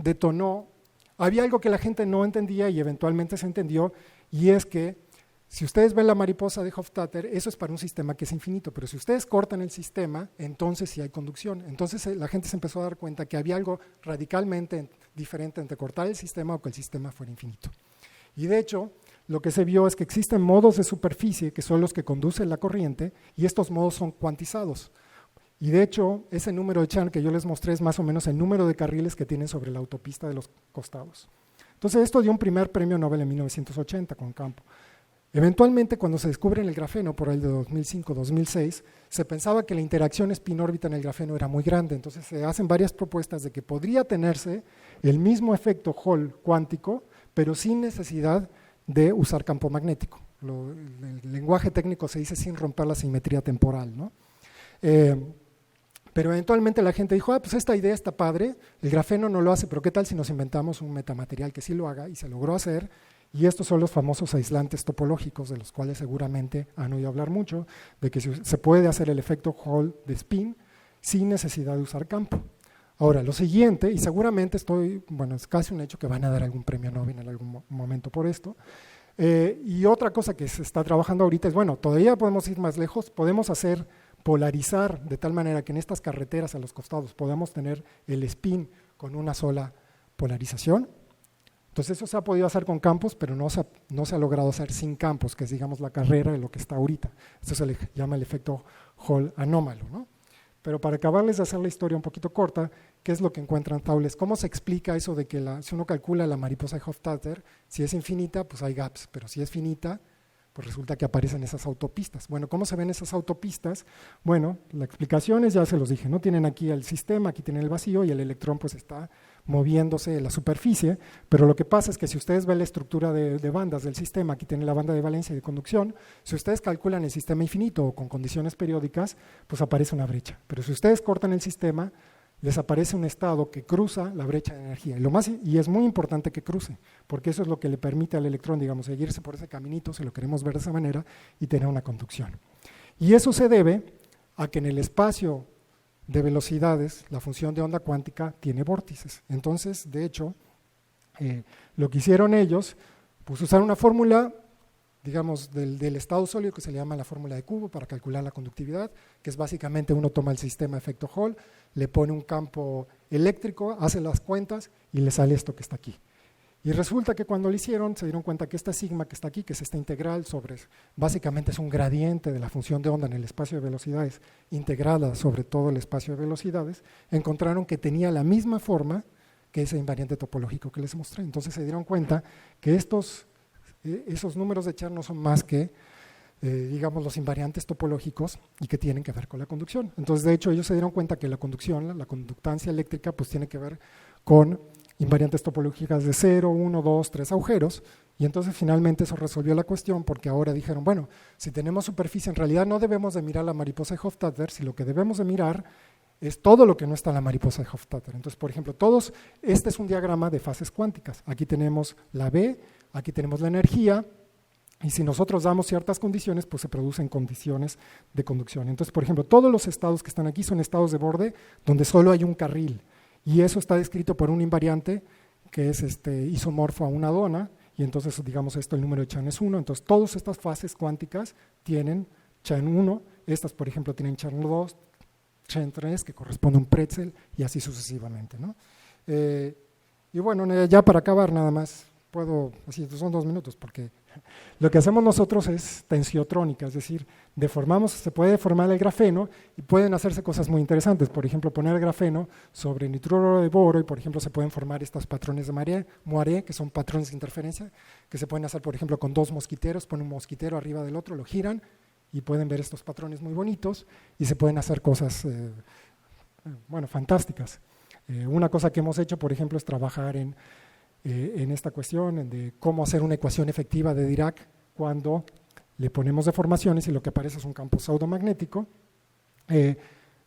había algo que la gente no entendía y eventualmente se entendió, y es que si ustedes ven la mariposa de Hofstadter, eso es para un sistema que es infinito, pero si ustedes cortan el sistema, entonces sí hay conducción. Entonces la gente se empezó a dar cuenta que había algo radicalmente diferente entre cortar el sistema o que el sistema fuera infinito. Y de hecho, lo que se vio es que existen modos de superficie que son los que conducen la corriente, y estos modos son cuantizados. Y de hecho, ese número de Chern que yo les mostré es más o menos el número de carriles que tienen sobre la autopista de los costados. Entonces esto dio un primer premio Nobel en 1980 con Campo. Eventualmente, cuando se descubre en el grafeno, por ahí de 2005-2006, se pensaba que la interacción spin-órbita en el grafeno era muy grande, entonces se hacen varias propuestas de que podría tenerse el mismo efecto Hall cuántico, pero sin necesidad de usar campo magnético. El lenguaje técnico se dice sin romper la simetría temporal, ¿no? Pero eventualmente la gente dijo, pues esta idea está padre, el grafeno no lo hace, pero ¿qué tal si nos inventamos un metamaterial que sí lo haga? Y se logró hacer. Y estos son los famosos aislantes topológicos, de los cuales seguramente han oído hablar mucho, de que se puede hacer el efecto Hall de spin sin necesidad de usar campo. Ahora, lo siguiente, y seguramente es casi un hecho que van a dar algún premio Nobel en algún momento por esto, y otra cosa que se está trabajando ahorita es, todavía podemos ir más lejos, podemos polarizar de tal manera que en estas carreteras a los costados podamos tener el spin con una sola polarización. Entonces eso se ha podido hacer con campos, pero no se ha logrado hacer sin campos, que es, digamos, la carrera de lo que está ahorita. Esto se le llama el efecto Hall anómalo, ¿no? Pero para acabarles de hacer la historia un poquito corta, ¿qué es lo que encuentran Taules? ¿Cómo se explica eso de que si uno calcula la mariposa de Hofstadter, si es infinita, pues hay gaps, pero si es finita, pues resulta que aparecen esas autopistas. Bueno, ¿cómo se ven esas autopistas? Bueno, la explicación es, ya se los dije, ¿no? Tienen aquí el sistema, aquí tienen el vacío y el electrón pues está moviéndose en la superficie, pero lo que pasa es que si ustedes ven la estructura de bandas del sistema, aquí tienen la banda de valencia y de conducción, si ustedes calculan el sistema infinito o con condiciones periódicas, pues aparece una brecha, pero si ustedes cortan el sistema, les aparece un estado que cruza la brecha de energía. Y es muy importante que cruce, porque eso es lo que le permite al electrón, digamos, seguirse por ese caminito, si lo queremos ver de esa manera, y tener una conducción. Y eso se debe a que en el espacio de velocidades, la función de onda cuántica tiene vórtices. Entonces, de hecho, lo que hicieron ellos, pues usaron una fórmula, digamos, del estado sólido que se le llama la fórmula de cubo para calcular la conductividad, que es básicamente uno toma el sistema efecto Hall, le pone un campo eléctrico, hace las cuentas y le sale esto que está aquí. Y resulta que cuando lo hicieron se dieron cuenta que esta sigma que está aquí, que es esta integral sobre, básicamente es un gradiente de la función de onda en el espacio de velocidades integrada sobre todo el espacio de velocidades, encontraron que tenía la misma forma que ese invariante topológico que les mostré. Entonces se dieron cuenta que esos números de Chern no son más que, digamos, los invariantes topológicos y que tienen que ver con la conducción. Entonces, de hecho, ellos se dieron cuenta que la conducción, la conductancia eléctrica, pues tiene que ver con invariantes topológicas de 0, 1, 2, 3 agujeros, y entonces finalmente eso resolvió la cuestión porque ahora dijeron, bueno, si tenemos superficie, en realidad no debemos de mirar la mariposa de Hofstadter, si lo que debemos de mirar es todo lo que no está en la mariposa de Hofstadter. Entonces, por ejemplo, este es un diagrama de fases cuánticas. Aquí tenemos la B, aquí tenemos la energía, y si nosotros damos ciertas condiciones, pues se producen condiciones de conducción. Entonces, por ejemplo, todos los estados que están aquí son estados de borde donde solo hay un carril, y eso está descrito por un invariante que es isomorfo a una dona, y entonces, digamos, el número de Chern es 1. Entonces, todas estas fases cuánticas tienen Chern 1, estas, por ejemplo, tienen Chern 2, Chern 3, que corresponde a un pretzel, y así sucesivamente, ¿no? Y bueno, ya para acabar nada más, así son 2 minutos, porque lo que hacemos nosotros es tensiotrónica, es decir, se puede deformar el grafeno y pueden hacerse cosas muy interesantes. Por ejemplo, poner el grafeno sobre nitruro de boro y, por ejemplo, se pueden formar estos patrones de Moiré, que son patrones de interferencia, que se pueden hacer, por ejemplo, con 2 mosquiteros, ponen un mosquitero arriba del otro, lo giran y pueden ver estos patrones muy bonitos y se pueden hacer cosas, fantásticas. Una cosa que hemos hecho, por ejemplo, es trabajar en esta cuestión de cómo hacer una ecuación efectiva de Dirac cuando le ponemos deformaciones y lo que aparece es un campo pseudomagnético.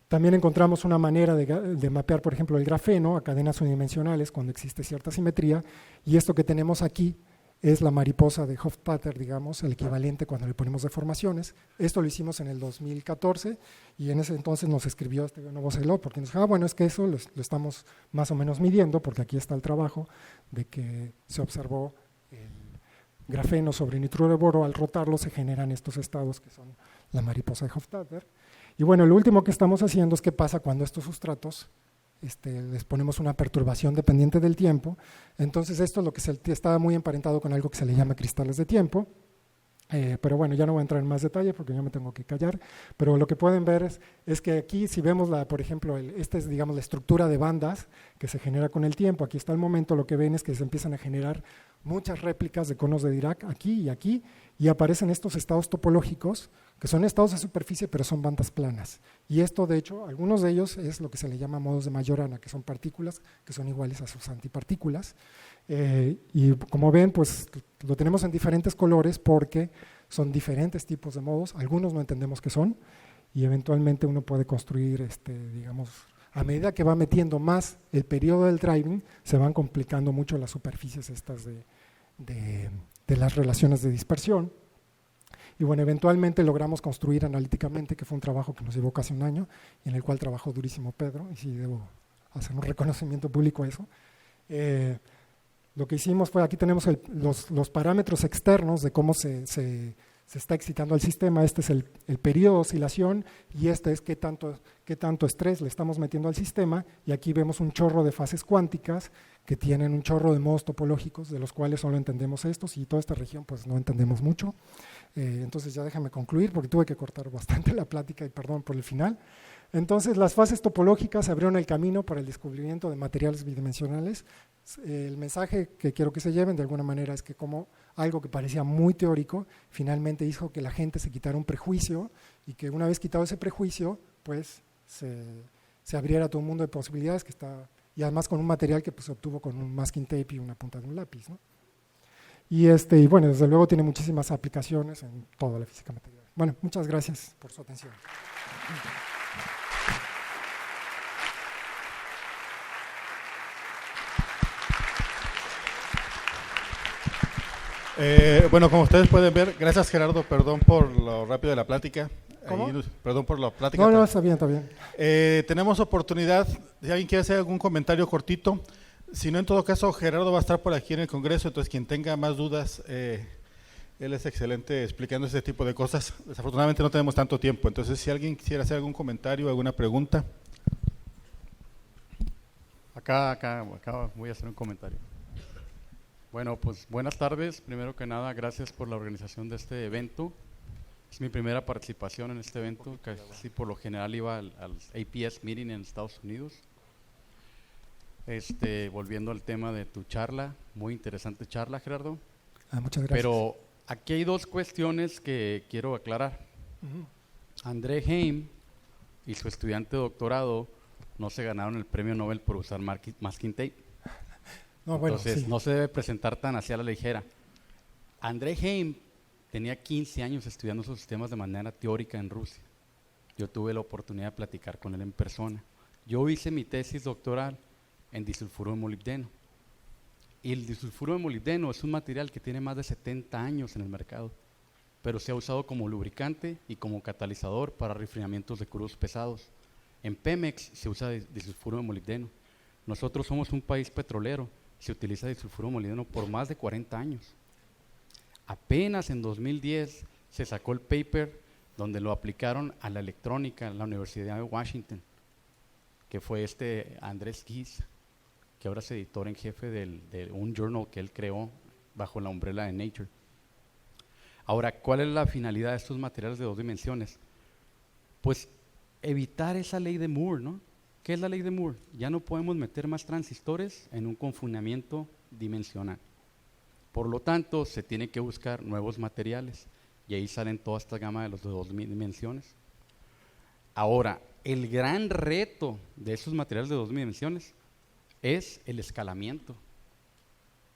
También encontramos una manera de mapear, por ejemplo, el grafeno a cadenas unidimensionales cuando existe cierta simetría, y esto que tenemos aquí es la mariposa de Hofstadter, digamos, el equivalente cuando le ponemos deformaciones. Esto lo hicimos en el 2014 y en ese entonces nos escribió Novoselov porque nos dijo, bueno, es que eso lo estamos más o menos midiendo, porque aquí está el trabajo de que se observó el grafeno sobre nitruro de boro, al rotarlo se generan estos estados que son la mariposa de Hofstadter. Y bueno, lo último que estamos haciendo es qué pasa cuando estos sustratos les ponemos una perturbación dependiente del tiempo. Entonces esto es lo que está muy emparentado con algo que se le llama cristales de tiempo, pero bueno, ya no voy a entrar en más detalle porque ya me tengo que callar, pero lo que pueden ver es que aquí si vemos, por ejemplo, esta es, digamos, la estructura de bandas que se genera con el tiempo. Aquí está el momento, lo que ven es que se empiezan a generar muchas réplicas de conos de Dirac aquí, y aparecen estos estados topológicos, que son estados de superficie, pero son bandas planas. Y esto, de hecho, algunos de ellos es lo que se le llama modos de Majorana, que son partículas que son iguales a sus antipartículas. Y como ven, pues lo tenemos en diferentes colores porque son diferentes tipos de modos. Algunos no entendemos qué son, y eventualmente uno puede construir, digamos, a medida que va metiendo más el periodo del driving, se van complicando mucho las superficies estas de las relaciones de dispersión. Y bueno, eventualmente logramos construir analíticamente, que fue un trabajo que nos llevó casi un año, y en el cual trabajó durísimo Pedro, y sí debo hacer un reconocimiento público a eso. Lo que hicimos fue, aquí tenemos los parámetros externos de cómo se está excitando el sistema. Este es el periodo de oscilación, y este es qué tanto estrés le estamos metiendo al sistema, y aquí vemos un chorro de fases cuánticas que tienen un chorro de modos topológicos, de los cuales solo entendemos estos, y toda esta región pues no entendemos mucho. Entonces ya déjame concluir porque tuve que cortar bastante la plática y perdón por el final. Entonces las fases topológicas abrieron el camino para el descubrimiento de materiales bidimensionales El mensaje que quiero que se lleven de alguna manera es que como algo que parecía muy teórico, finalmente hizo que la gente se quitara un prejuicio y que una vez quitado ese prejuicio, pues se abriera todo un mundo de posibilidades y además con un material que pues, se obtuvo con un masking tape y una punta de un lápiz, ¿no? Y bueno, desde luego tiene muchísimas aplicaciones en toda la física material. Bueno, muchas gracias por su atención. Bueno, como ustedes pueden ver, gracias Gerardo, perdón por lo rápido de la plática. ¿Cómo? Perdón por la plática. No, está bien, está bien. Tenemos oportunidad, si alguien quiere hacer algún comentario cortito, si no, en todo caso, Gerardo va a estar por aquí en el Congreso, entonces quien tenga más dudas, él es excelente explicando ese tipo de cosas. Desafortunadamente no tenemos tanto tiempo, entonces si alguien quisiera hacer algún comentario, alguna pregunta. Acá voy a hacer un comentario. Bueno, pues buenas tardes. Primero que nada, gracias por la organización de este evento. Es mi primera participación en este evento, casi por lo general iba al APS Meeting en Estados Unidos. Volviendo al tema de tu charla, muy interesante charla, Gerardo. Muchas gracias. Pero aquí hay dos cuestiones que quiero aclarar. André Heim y su estudiante de doctorado no se ganaron el premio Nobel por usar masking tape. No, bueno, entonces sí. no se debe presentar tan hacia la ligera. André Heim tenía 15 años estudiando esos sistemas de manera teórica en Rusia. Yo tuve la oportunidad de platicar con él en persona. Yo hice mi tesis doctoral en disulfuro de molibdeno. Y el disulfuro de molibdeno es un material que tiene más de 70 años en el mercado, pero se ha usado como lubricante y como catalizador para refinamientos de crudos pesados. En Pemex se usa disulfuro de molibdeno. Nosotros somos un país petrolero, se utiliza disulfuro de molibdeno por más de 40 años. Apenas en 2010 se sacó el paper donde lo aplicaron a la electrónica en la Universidad de Washington, que fue Andrés Gies, que ahora es editor en jefe de un journal que él creó bajo la umbrella de Nature. Ahora, ¿cuál es la finalidad de estos materiales de dos dimensiones? Pues evitar esa ley de Moore, ¿no? ¿Qué es la ley de Moore? Ya no podemos meter más transistores en un confinamiento dimensional. Por lo tanto, se tiene que buscar nuevos materiales y ahí salen toda esta gama de los de dos dimensiones. Ahora, el gran reto de esos materiales de dos dimensiones es el escalamiento,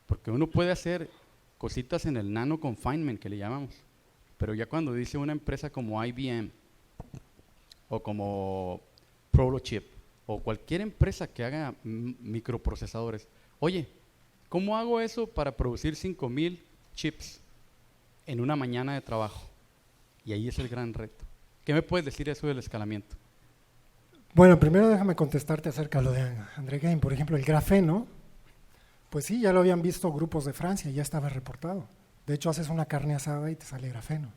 porque uno puede hacer cositas en el nano confinement que le llamamos, pero ya cuando dice una empresa como IBM o como Protochip o cualquier empresa que haga microprocesadores, oye, ¿cómo hago eso para producir 5,000 chips en una mañana de trabajo? Y ahí es el gran reto. ¿Qué me puedes decir eso del escalamiento? Bueno, primero déjame contestarte acerca de lo de André Geim. Por ejemplo, el grafeno, pues sí, ya lo habían visto grupos de Francia, ya estaba reportado. De hecho, haces una carne asada y te sale grafeno.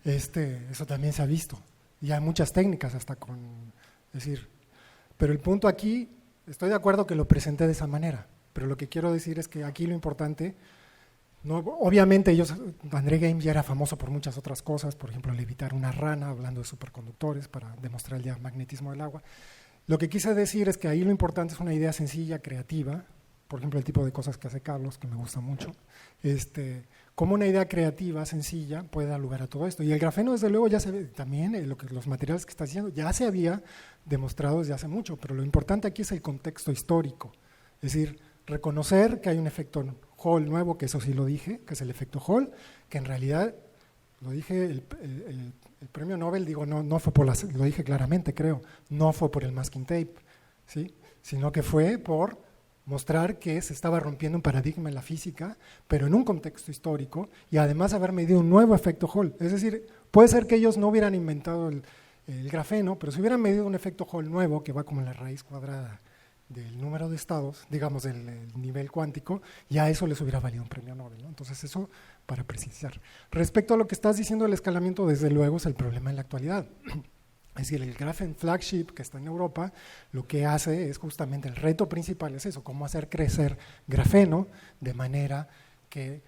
Eso también se ha visto. Y hay muchas técnicas hasta con, es decir, pero el punto aquí, estoy de acuerdo que lo presenté de esa manera, pero lo que quiero decir es que aquí lo importante, no, obviamente André Geim ya era famoso por muchas otras cosas, por ejemplo, levitar una rana, hablando de superconductores para demostrar el diamagnetismo del agua. Lo que quise decir es que ahí lo importante es una idea sencilla, creativa, por ejemplo, el tipo de cosas que hace Carlos, que me gusta mucho, cómo una idea creativa, sencilla, puede dar lugar a todo esto. Y el grafeno, desde luego, ya se ve, también los materiales que está diciendo, ya se había demostrado desde hace mucho, pero lo importante aquí es el contexto histórico, es decir, reconocer que hay un efecto Hall nuevo, que eso sí lo dije, que es el efecto Hall, que en realidad, lo dije, el premio Nobel, digo, no fue lo dije claramente, creo, no fue por el masking tape, ¿sí? Sino que fue por mostrar que se estaba rompiendo un paradigma en la física, pero en un contexto histórico, y además haber medido un nuevo efecto Hall. Es decir, puede ser que ellos no hubieran inventado el grafeno, pero si hubieran medido un efecto Hall nuevo, que va como en la raíz cuadrada del número de estados, digamos del nivel cuántico, ya eso les hubiera valido un premio Nobel, ¿no? Entonces eso para precisar. Respecto a lo que estás diciendo del escalamiento, desde luego es el problema en la actualidad. Es decir, el Graphene Flagship que está en Europa, lo que hace es justamente el reto principal es eso, cómo hacer crecer grafeno de manera que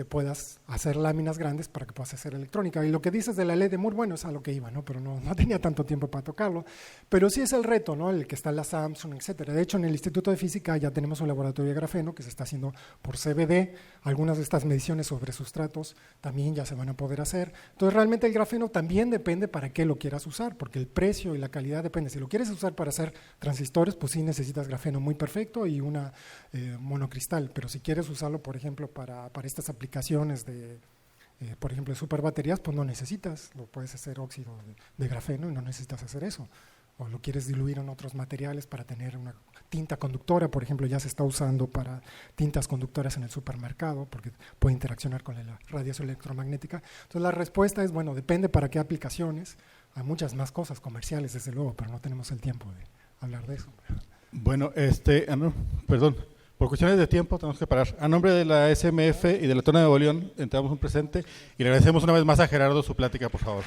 puedas hacer láminas grandes para que puedas hacer electrónica. Y lo que dices de la ley de Moore, bueno, es a lo que iba, ¿no? Pero no tenía tanto tiempo para tocarlo. Pero sí es el reto, ¿no? El que está en la Samsung, etcétera. De hecho, en el Instituto de Física ya tenemos un laboratorio de grafeno que se está haciendo por CBD. Algunas de estas mediciones sobre sustratos también ya se van a poder hacer. Entonces, realmente el grafeno también depende para qué lo quieras usar, porque el precio y la calidad depende. Si lo quieres usar para hacer transistores, pues sí necesitas grafeno muy perfecto y una monocristal. Pero si quieres usarlo, por ejemplo, para estas aplicaciones de, por ejemplo, de superbaterías, pues no necesitas, lo puedes hacer óxido de grafeno y no necesitas hacer eso. O lo quieres diluir en otros materiales para tener una tinta conductora, por ejemplo, ya se está usando para tintas conductoras en el supermercado porque puede interaccionar con la radiación electromagnética. Entonces la respuesta es, bueno, depende para qué aplicaciones. Hay muchas más cosas comerciales, desde luego, pero no tenemos el tiempo de hablar de eso. Bueno, perdón. Por cuestiones de tiempo tenemos que parar. A nombre de la SMF y de la Tona de Nuevo León, entregamos un presente y le agradecemos una vez más a Gerardo su plática, por favor.